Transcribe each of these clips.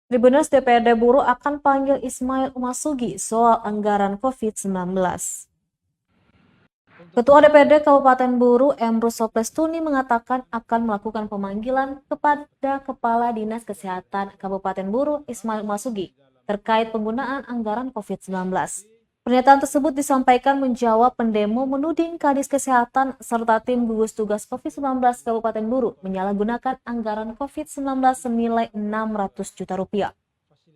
Tribuners DPRD Buruh akan panggil Ismail Umasugi soal anggaran COVID-19. Ketua DPRD Kabupaten Buruh, Emrus Soplestuni, mengatakan akan melakukan pemanggilan kepada Kepala Dinas Kesehatan Kabupaten Buruh, Ismail Umasugi, terkait penggunaan anggaran COVID-19. Pernyataan tersebut disampaikan menjawab pendemo menuding Kadis Kesehatan serta tim gugus tugas COVID-19 Kabupaten Buruh menyalahgunakan anggaran COVID-19 senilai 600 juta rupiah.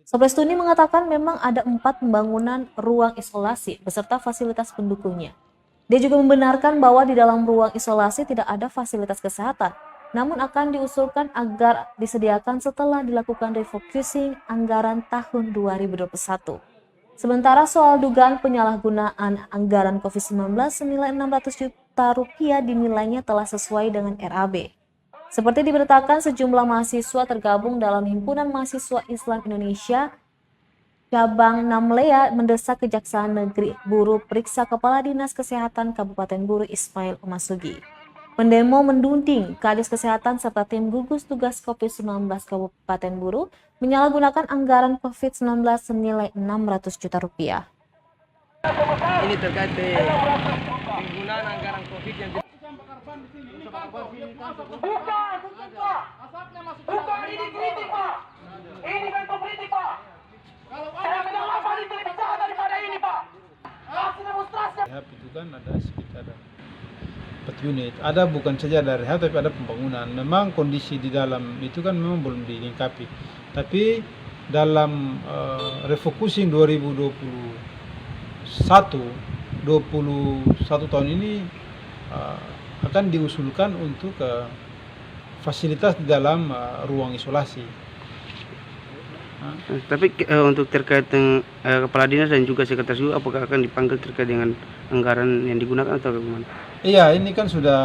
Soplestuni mengatakan memang ada 4 pembangunan ruang isolasi beserta fasilitas pendukungnya. Dia juga membenarkan bahwa di dalam ruang isolasi tidak ada fasilitas kesehatan, namun akan diusulkan agar disediakan setelah dilakukan refocusing anggaran tahun 2021. Sementara soal dugaan penyalahgunaan anggaran COVID-19 senilai 600 juta rupiah dinilainya telah sesuai dengan RAB. Seperti diberitakan, sejumlah mahasiswa tergabung dalam Himpunan Mahasiswa Islam Indonesia Cabang Namlea mendesak Kejaksaan Negeri Buruh periksa Kepala Dinas Kesehatan Kabupaten Buruh Ismail Umasugi. Pendemo menuding Kadis Kesehatan serta tim gugus tugas COVID-19 Kabupaten Buruh menyalahgunakan anggaran COVID-19 senilai 600 juta rupiah. Ini terkait penggunaan anggaran COVID yang Bukan ini kritik, Pak. Ini kan politik, Pak. Saya tidak apa itu lebih besar daripada ini, Pak. Aksi demonstrasi. Itu kan ada sekitar 4 unit. Ada bukan saja dari rehab tapi ada pembangunan. Memang kondisi di dalam itu kan memang belum dilengkapi. Tapi dalam refocusing 21 tahun ini akan diusulkan untuk fasilitas di dalam ruang isolasi. Tapi untuk terkait dengan kepala dinas dan juga sekretaris juga, apakah akan dipanggil terkait dengan anggaran yang digunakan atau bagaimana? Iya, ini kan sudah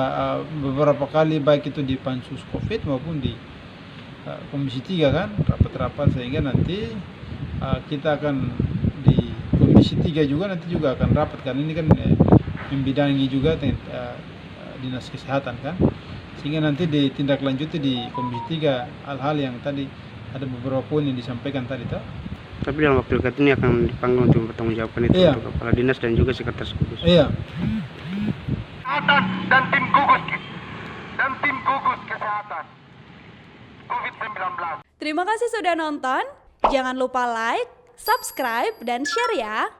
beberapa kali baik itu di Pansus Covid maupun di Komisi 3 kan rapat-rapat, sehingga nanti kita akan di Komisi 3 juga nanti juga akan rapat, karena ini kan membidangi juga Dinas Kesehatan kan, sehingga nanti ditindaklanjuti di Komisi 3 hal-hal yang tadi ada beberapa poin yang disampaikan tadi tak? Tapi dalam waktu dekat ini akan dipanggil untuk bertanggungjawabkan itu, iya, untuk kepala dinas dan juga sekretaris gugus. Iya. Dan tim gugus kesehatan COVID-19. Terima kasih sudah nonton. Jangan lupa like, subscribe, dan share ya.